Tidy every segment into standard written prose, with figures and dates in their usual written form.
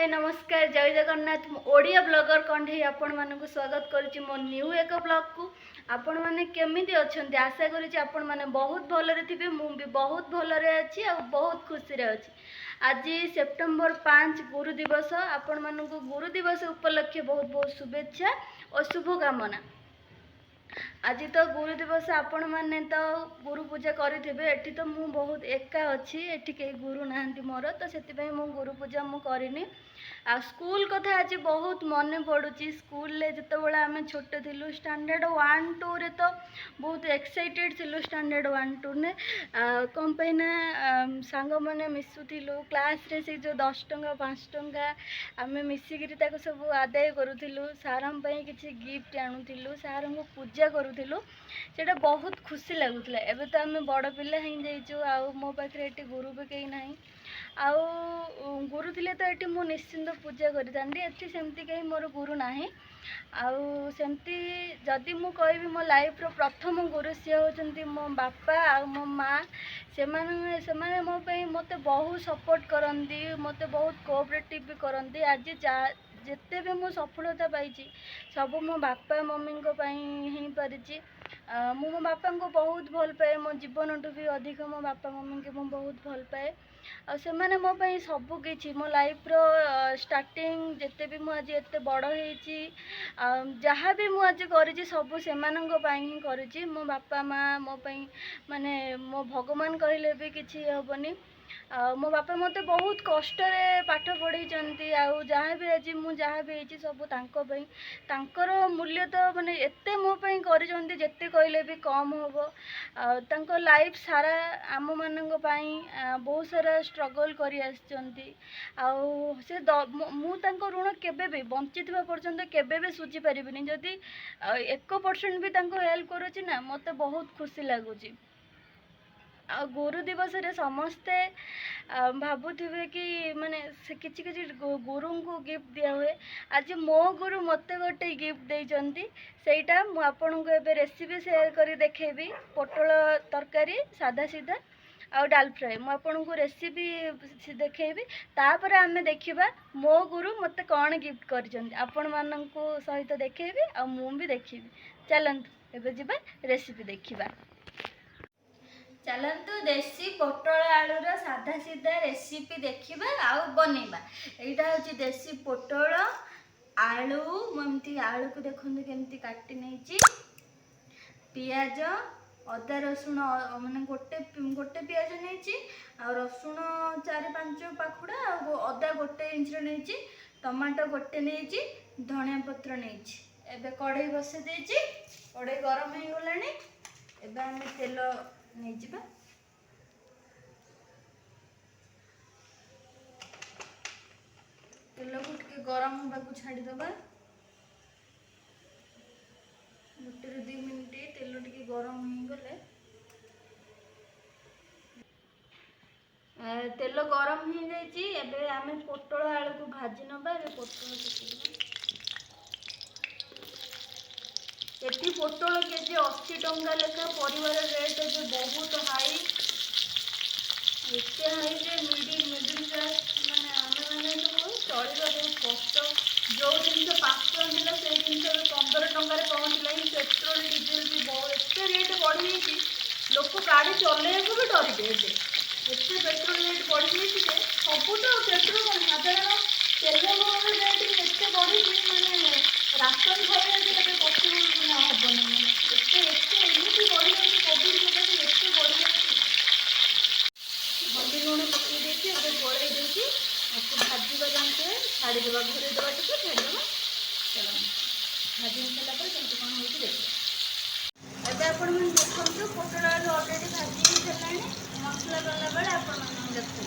नमस्कार जय जगन्नाथ ओडिया ब्लॉगर कंठे आपण मानक स्वागत करुच्ची मो न्यू एक ब्लॉग को आपण माने केमिति अछंती आशा करुच्ची आपण माने बहुत भलरे थिबे मु भी बहुत भलरे अछि आ बहुत खुशी रे अछि। आज सेप्टेम्बर 5 गुरु दिवस आपण मानक गुरु दिवस उपलक्षे बहुत बहुत शुभेच्छा और शुभकामना। आज तो गुरु दिवस आपण माने तो गुरु पूजा करिथिबे एठी तो मु बहुत एका अछि एठी के गुरु नाहंती मोर तो सेति पई मु गुरु पूजा मु करिनी। आ स्कूल कथा आज बहुत मन पड़ुची स्कूल ले जते बेला आमे छोट थिलु स्टैंडर्ड 1 2 रे तो बहुत एक्साइटेड थिलु स्टैंडर्ड 1 2 ने कम पे ना सांग माने मिसुथिलु क्लास रे से जो 10 टंका 5 टंका आमे मिसिगिरी ताको सब आदाय करूथिलु सारम पई किछि गिफ्ट आनुथिलु सारम को पूजा करूथिलु सेटा बहुत खुशी लागुथला। एबे तो आमे बड़ पिल्ला हें जाइछु आ मो पाखरे एटी गुरु भी केही नाही आउ गुरु थिले तो एटी मु निश्चिंत पूजा करितांडी एटी सेमती कहीं मोर गुरु नाही। आउ सेमती जदि मु कहबी मो लाइफ रो प्रथम गुरु सी होचंती मो बापा आ मो माँ से माने मो पे मते बहुत सपोर्ट करंती मते बहुत कोऑपरेटिव भी करंती। आज जेते भी मु सफलता पाइछि सब मो बापा मम्मी को पई ही परिछि। मो बापा को बहुत भल पाए मो जीवन टू भी अधिक मो बापा मम्मी के मु बहुत भल पाए आ से माने मो पई सब किछि मो लाइफ रो स्टार्टिंग जेते भी मु आज एते बड़ हेछि जहाँ भी मु आज करिछि सब से मानन को पई ही करिछि। मो बापा माँ मो पई माने मो भगवान कहले भी किछि हबनी। मो बापा मते बहुत कष्ट रे पाठ पढ़ी चंती आउ जहाँ भी आज मु जहाँ भी हेछि सब तांको पई तांकर मूल्य तो माने एते मो पई करि चंती जेते कहले भी कम होबो। तांको लाइफ सारा आम मानन को पई बहुत सारा स्ट्रगल करी आछंती आउ से मु तांको ऋण केबे भी बंचितवा पर्यंत केबे भी सुझी परिबिनी जदि 1% भी तांको हेल्प करूची ना मते बहुत खुशी लागुची। आ गुरु दिवस रे समस्ते भाबुथिबे कि माने से किछि किछि गुरु को गिफ्ट दिया हुए आज मो गुरु मते गोटे गिफ्ट देइचंती सेटा मु आपन को एबे रेसिपी शेयर करी देखेबी पोटल तरकारी सादा सीधा आ डाल फ्राए मु आपन को रेसिपी देखेबी तापर आमे देखिबा मो गुरु मते कोन गिफ्ट करचंती आपन मानन को सहित देखेबी आ मु भी देखिबी। चलंतु एबे जिबा रेसिपी देखिबा। चलतु देसी पोटल आलूर साधा सीधा रेसिपी देखा आउ बनइबा। यहाँ हूँ देसी पोटल आलू मुझे आलू को देखते केमती काटी नहीं पियाज अदा रसुण माने गोटे गोटे पियाज नहीं रसुण 4-5 पाखुड़ा अदा गोटे इंच नहीं टमाटो गोटे नहीं धनिया पत्र नहीं एबे कढ़ई बसे देछि कढ़ई गरम हो गलानी एबे हम तेल नहीं जिबा तेल को टिके गरम होगा को छाड़ी दबा गोटे 2 मिनिट तेल टिके गरम हो गले तेल गरम हो जाइए एबे आमे पोटल आलू को भाजी नबा एबे पोटल पकेइबा। एटी पोटल केजी 80 टंका लेखा परिवार रेट जो बहुत हाई एते हाई जे मिडिल क्लास माने आमे माने तो चलिबा बहुत कष्ट जो जिन 5 टंका मिला से जिन 15 टंका रे पहुंचला ही पेट्रोल डीजल भी बहुत एते रेट बढ़ी गई लोक गाड़ी चले को भी डर दे एते पेट्रोल रेट बढ़ी गई जे सब तो पेट्रोल साधारण तेल रेट एते बढ़ी माने राशन घरे जे पॉसिबल ना हबनी एते एମିତି बढ़ी गई कोविड के एते बढ़ी गई हल्दी लुण पकई देछि एबे गोळई देछि आपको भाजी जानते छाड़ी देबा घरे देबा टिके छाड़ी देबा। चलो भाजी होसला पर केमती कोन होई देखिए एबे आपण मन देखंतु पोटल आलू ऑलरेडी भाजी हेलानी मसला गला बेले आपण मन देखु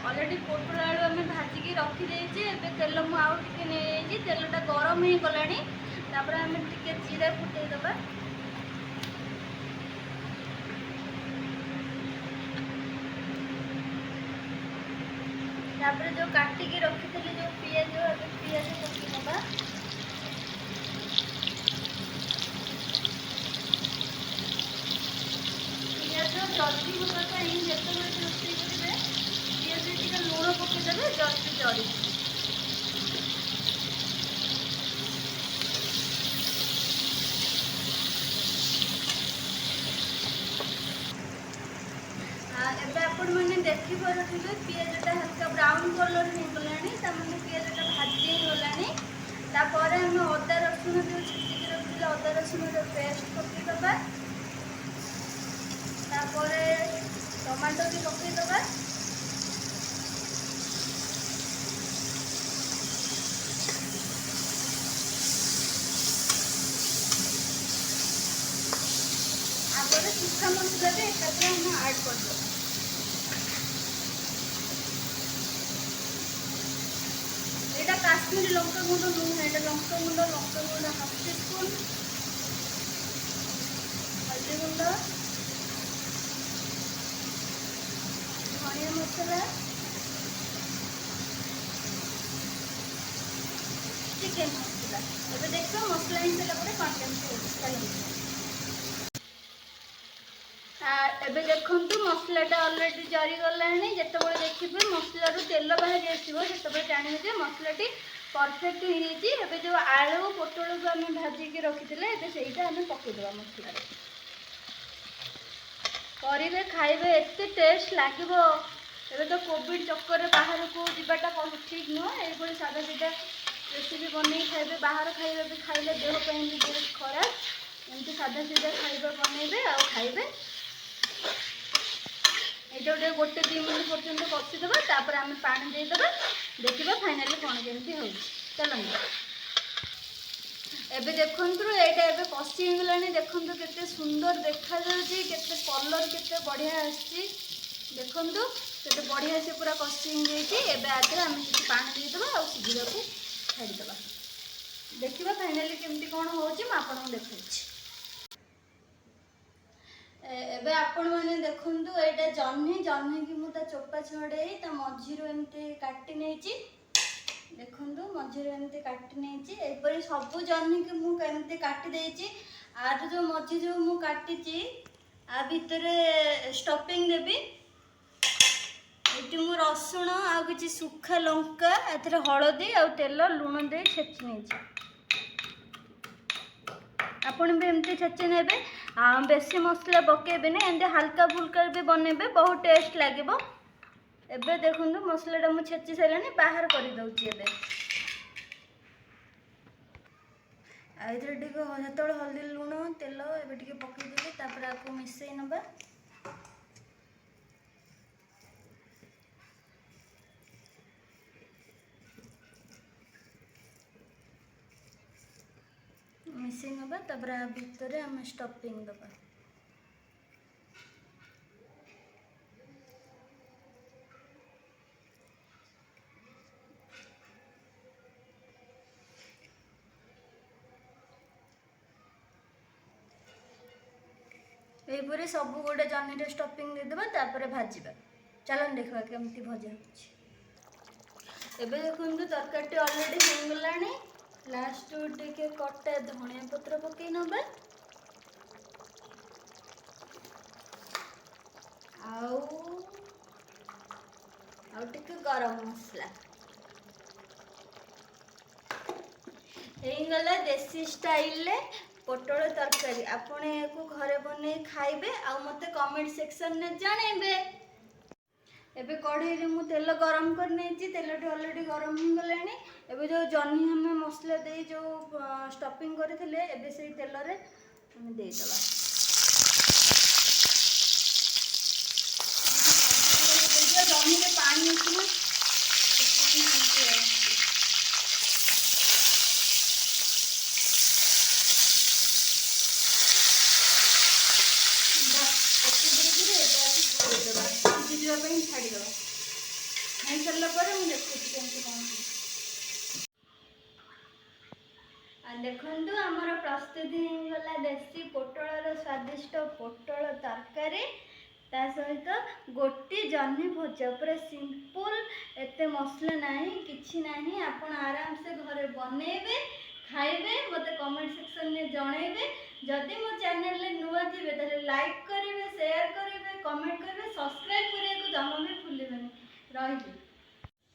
ऑलरेडी पोटल आलू आम भाजिकी रखी देछि एबे तेल मु आउ टिके नै जाइछि तेलटा गरम हो गलानी तापर आम टिके जीरा फुटै दबा तापर जो काटिकी रखी जो पियाज पकई नबा पियाज जल्दी होगा जिते रोषे करेंगे पियाज टे लुण पकईदे କରିଦେବେ ଜଲ୍ଦି ଜଳିଯିବ। ଏବେ ଆପଣମାନେ ଦେଖିପାରୁଥିବେ ପିଆଜଟା ହାଲକା ବ୍ରାଉନ୍ କଲର୍ ହେଇଗଲାଣି, ତାମାନେ ପିଆଜଟା ଭାଜି ହେଇଗଲାଣି। ତାପରେ ଆମେ ଅଦା ରସୁଣ ଯେଉଁ ଛେଚିକି ରଖିଥିଲେ ଅଦା ରସୁଣର ପେଷ୍ଟ ପକାଇଦେବା। ତାପରେ ଟମାଟୋ ବି ପକାଇଦେବା। आगे सूखा मसला भी एकाथरे हम ऐड कर दो। এটা কাশ্মীরি লঙ্কা গুঁড়ো নুন, এটা লঙ্কা গুঁড়ো হাফ টিস্পুন, হলদি গুঁড়ো, ধনিয়া মশলা, চিকেন মশলা। এবার দেখো মশলা হিসেবে পরে কণ কেমতি হচ্ছে। ଏବେ ଦେଖନ୍ତୁ ମସଲାଟା ଅଲରେଡ଼ି ଜରିଗଲାଣି। ଯେତେବେଳେ ଦେଖିବେ ମସଲାରୁ ତେଲ ବାହାରି ଆସିବ ସେତେବେଳେ ଜାଣିବେ ଯେ ମସଲାଟି ପରଫେକ୍ଟ ହେଇଯାଇଛି। ଏବେ ଯେଉଁ ଆଳୁ ପୋଟଳକୁ ଆମେ ଭାଜିକି ରଖିଥିଲେ ଏବେ ସେଇଟା ଆମେ ପକାଇଦେବା ମସଲାରେ। କରିବେ ଖାଇବେ ଏତେ ଟେଷ୍ଟ ଲାଗିବ। ଏବେ ତ କୋଭିଡ଼ ଚକ୍କରରେ ବାହାରକୁ ଯିବାଟା ଠିକ୍ ନୁହଁ। ଏଇଭଳି ସାଧା ସିଧା ରେସିପି ବନେଇ ଖାଇବେ। ବାହାର ଖାଇବା ବି ଖାଇଲେ ଦେହ ପାଇଁ ବି ବହୁତ ଖରାପ। ଏମିତି ସାଧା ସିଧା ଖାଇବା ବନେଇବେ ଆଉ ଖାଇବେ। এইটা ଗୋଟେ 2 ମିନିଟ୍ ପର୍ଯ୍ୟନ୍ତ କଷିଦେବା। ତାପରେ ଆମେ ପାଣି ଦେଇଦେବା, ଦେଖିବା ଫାଇନାଲି କ'ଣ କେମିତି ହେଉଛି। ଚାଲନ୍ତୁ ଏବେ ଦେଖନ୍ତୁ ଏଇଟା ଏବେ କଷି ହେଇଗଲାଣି। ଦେଖନ୍ତୁ କେତେ ସୁନ୍ଦର ଦେଖାଯାଉଛି, କେତେ କଲର୍ କେତେ ବଢ଼ିଆ ଆସିଛି। ଦେଖନ୍ତୁ କେତେ ବଢ଼ିଆ ସେ ପୁରା କଷି ହେଇଯାଇଛି। ଏବେ ଆଗରେ ଆମେ କିଛି ପାଣି ଦେଇଦେବା ଆଉ ସିଝିବାକୁ ଛାଡ଼ିଦେବା। ଦେଖିବା ଫାଇନାଲି କେମିତି କ'ଣ ହେଉଛି ମୁଁ ଆପଣଙ୍କୁ ଦେଖାଉଛି। ଏବେ ଆପଣମାନେ ଦେଖନ୍ତୁ ଏଇଟା ଜହ୍ନିକି ମୁଁ ତା ଚୋପା ଛଡ଼େଇ ତା ମଝିରୁ ଏମିତି କାଟି ନେଇଛି। ଦେଖନ୍ତୁ ମଝିରୁ ଏମିତି କାଟି ନେଇଛି। ଏପରି ସବୁ ଜହ୍ନିକି ମୁଁ ଏମିତି କାଟି ଦେଇଛି। ଆର ଯେଉଁ ମଝି ଯେଉଁ ମୁଁ କାଟିଛି ଆ ଭିତରେ ଷ୍ଟଫିଂ ଦେବି। ଏଠି ମୁଁ ରସୁଣ ଆଉ କିଛି ଶୁଖା ଲଙ୍କା, ଏଥିରେ ହଳଦୀ ଆଉ ତେଲ ଲୁଣ ଦେଇ ଛେଚି ନେଇଛି। ଆପଣ ବି ଏମିତି ଛେଚି ନେବେ। ବେଶୀ ମସଲା ପକାଇବେନି, ଏମିତି ହାଲକା ଫୁଲକା ବି ବନେଇବେ, ବହୁତ ଟେଷ୍ଟ ଲାଗିବ। ଏବେ ଦେଖନ୍ତୁ ମସଲାଟା ମୁଁ ଛେଚି ସାରିଲାଣି, ବାହାର କରିଦେଉଛି। ଏବେ ଆଉ ଏଥିରେ ଟିକେ ଯେତେବେଳେ ହଳଦୀ ଲୁଣ ତେଲ ଏବେ ଟିକେ ପକାଇଦେଲି। ତାପରେ ଆକୁ ମିଶାଇ ନେବା। ମିଶାଇ ନେବା। ତାପରେ ଆ ଭିତରେ ଆମେ ଷ୍ଟଫିଂ ଦେବା। ଏହିପରି ସବୁ ଗୋଟେ ଜହ୍ନିରେ ଷ୍ଟଫିଂ ଦେଇଦେବା। ତାପରେ ଭାଜିବା। ଚାଲନ୍ତୁ ଦେଖିବା କେମିତି ଭଜା ହେଉଛି। ଏବେ ଦେଖନ୍ତୁ ତରକାରୀଟି ଅଲରେଡ଼ି ହେଇଗଲାଣି। ଲାଷ୍ଟକୁ ଟିକେ କଟା ଧନିଆ ପତ୍ର ପକାଇ ନେବା। ଆଉ ଟିକେ ଗରମ ମସଲା। ହେଇଗଲା ଦେଶୀ ଷ୍ଟାଇଲରେ ପୋଟଳ ତରକାରୀ। ଆପଣ ଏହାକୁ ଘରେ ବନେଇ ଖାଇବେ ଆଉ ମୋତେ କମେଣ୍ଟ ସେକ୍ସନରେ ଜଣାଇବେ। ଏବେ କଢ଼େଇରେ ମୁଁ ତେଲ ଗରମ କରି ନେଇଛି। ତେଲଟି ଅଲରେଡ଼ି ଗରମ ହେଇଗଲାଣି। ଏବେ ଯେଉଁ ଜହ୍ନି ଆମେ ମସଲା ଦେଇ ଯେଉଁ ଷ୍ଟଫିଂ କରିଥିଲେ ଏବେ ସେଇ ତେଲରେ ଆମେ ଦେଇଦେବା। ଜହ୍ନିରେ ପାଣି ଅଛି ନା, ସିଝିବା ପାଇଁ ଛାଡ଼ିଦେବା। ହେଇସାରିଲା ପରେ ମୁଁ ଦେଖୁଛି କେମିତି କ'ଣ। ଦେଖନ୍ତୁ ଆମର ପ୍ରସ୍ତୁତି ହେଇଗଲା ଦେଶୀ ପୋଟଳର ସ୍ୱାଦିଷ୍ଟ ପୋଟଳ ତରକାରୀ। ତା ସହିତ ଗୋଟି ଜହ୍ନି ଭଜା। ପୁରା ସିମ୍ପଲ୍, ଏତେ ମସଲା ନାହିଁ, କିଛି ନାହିଁ। ଆପଣ ଆରାମସେ ଘରେ ବନେଇବେ, ଖାଇବେ, ମୋତେ କମେଣ୍ଟ ସେକ୍ସନରେ ଜଣାଇବେ। ଯଦି ମୋ ଚ୍ୟାନେଲରେ ନୂଆ ଥିବେ ତାହେଲେ ଲାଇକ୍ କରିବେ, ସେୟାର କରିବେ, କମେଣ୍ଟ କରିବେ, ସବସ୍କ୍ରାଇବ୍ କରିବାକୁ ଜମା ବି ଭୁଲିବେନି। ରହିଲି।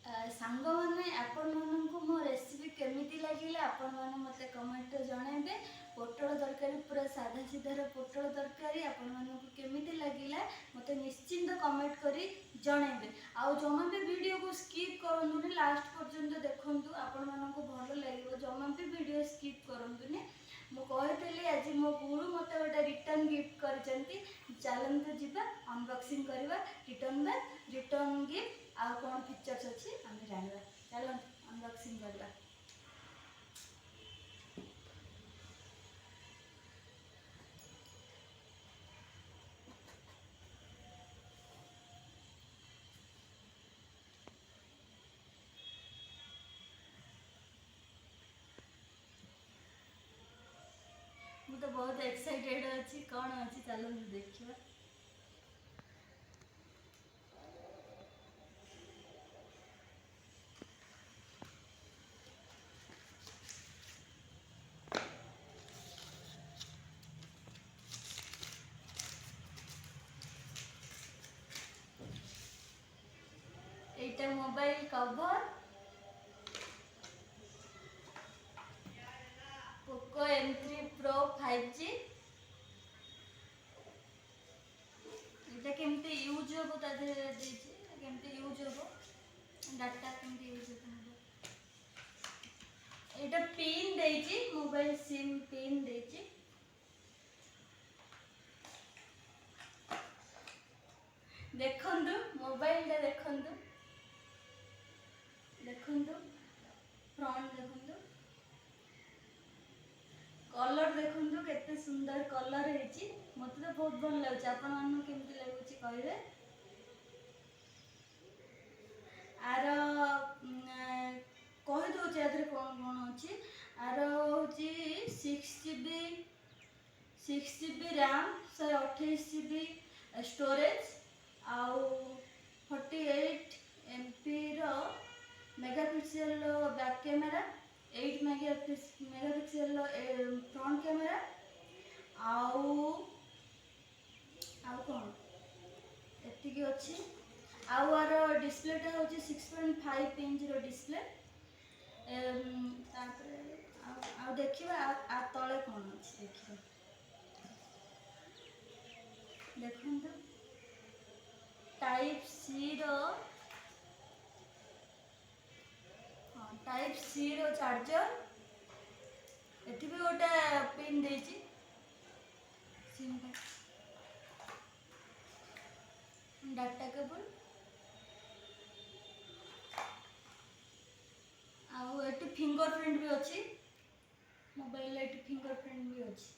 सांग मैंने आपण मानू मो रेसिपी केमिति लगे आपण मैंने मत कमेंट जणेबे। पोटल तरकारी पूरा साधा सीधार पोटल तरकारी आपण मानू केमिति लगिला मत निश्चिंत कमेंट करी जणेबे। आउ जमा भी वीडियो को स्किप करंतुनी लास्ट पर्यंत देखंतु आपण मानू भल लगे। जमा भी वीडियो स्किप करंतुनी। मु कहली आज मो गुरु मत गोटे रिटर्न गिफ्ट करचंती। चलंतु जीवा अनबॉक्सिंग करवा रिटर्न गिफ्ट आ कौन फीचर्स अच्छी आम जानवा। चलो अनबॉक्सिंग करवा। मु तो बहुत एक्साइटेड अच्छी कौन अच्छी चलो देखिए। एटा mobile cover Poco M3 Pro 5G। এটা কেমতে ইউজ হবো তাদের দিয়েছি কেমতে ইউজ হবো ডাটা কেমতে ইউজ হবো। এটা পিন দেইছি মোবাইল সিম পিন দেইছি। देखंतु मोबाइल टा देखंतु देखंतु फ्रंट देखंतु कलर देखंतु केते सुंदर कलर हेची। मते तो बहुत भल लागछ। आपण मानू केमति लागुची कहबे। आर कहि दोचे आदरे कोन कोन अछि। आर होची 6GB रैम 128GB स्टोरेज आउ 48MP रो megapixel back camera 8 megapixel front camera आउ कौन एतिकी अच्छी। आउ आर डिस्प्लेटा हूँ 6.5 इंच डिस्प्ले। देखिए आ तले कौन अच्छी देखिए देखो टाइप सी रो चार्जर एटी भी गोटे पिन देची सिम डाटा केबल आउ एटी फिंगरप्रिंट भी अच्छी। मोबाइल एटी फिंगरप्रिंट भी अच्छी।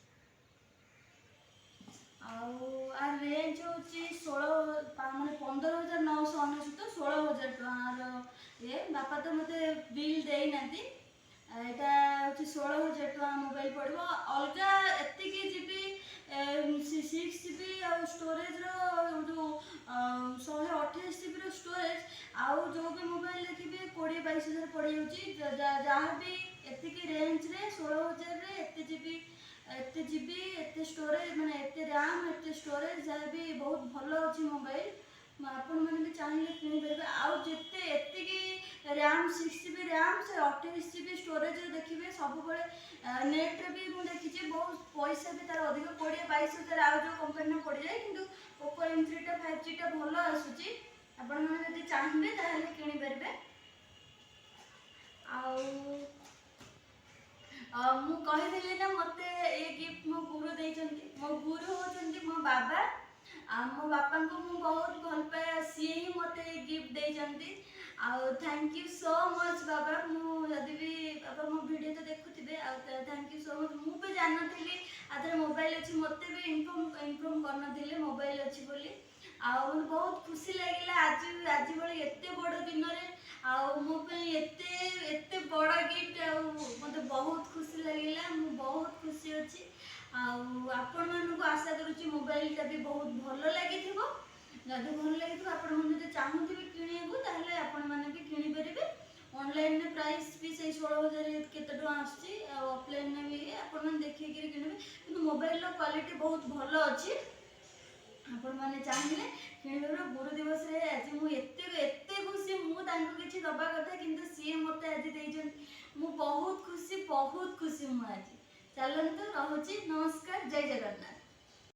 आउ आर रेंज होची 16 माने 15,999 16,000 टकार ये बापा तो मते बिल देई नाती। एटा होची 16,000 टका मोबाइल पड़बो। अलगा एतिकी जीबी 6GB आ स्टोरेज रो जो 128GB रो स्टोरेज आउ जो भी मोबाइल देखिबे 20-22,000 पड़ जाउची। जहाँ भी एतिकी रेंज रे 16,000 रे एते जीबी एते स्टोरेज माने एते रैम एते स्टोरेज जहाँ भी बहुत भल अच्छी मोबाइल। आपण मैंने भी चाहिए किनीपर। आउ जिते एतिकी RAM 6GB RAM 128GB storage देखिए सब नेट रे भी मुझे देखी बहुत पैसा भी तार अधिक 20-22,000 आउ जो कंपनी में पड़ जाए कि पोको M3 टा 5G टा भल आसूची। आपण मैंने जब चाहिए ताहले किनीपर। मु कही ना मते ये गिफ्ट मो गुरु देइचंती। मो गुरु होचंती मो बाबा। मो बापा को मु बहुत भल पाए सी ही मते गिफ्ट देइचंती। थैंक यू सो मच बाबा। मु यदि भी बाबा मो वीडियो तो देखुथिबे थैंक यू सो मच। मु भी जाननथिली आदर मोबाइल अछि मते भी इन्फॉर्म करनथिले मोबाइल अछि बोली। मते बहुत खुशी लागिला आज बळे एते बड़ दिन रे मो पे एते बड़ गिफ्ट मते बहुत खुशी लगिला। मु बहुत खुशी अच्छी। आपण मानक आशा करुच्ची मोबाइल टा भी बहुत भल लगी जदि भल लगी आपण मैंने चाहूबे कि आपण मैंने भी किनीपर। ऑनलाइन में प्राइस भी से 16,000 केते टका आछि। ऑफलाइन में भी आपण देखिए किनबे कि मोबाइल क्वालिटी बहुत भल अच्छी। आपण मैंने चाहिए किणवे गुरु दिवस रे आज मु एते खुशी खुशी मु तांको किछि दबा कथा किंतु सी मते आज देइछन मु बहुत खुशी मु आज चलंतु रहूची नमस्कार जय जगन्नाथ।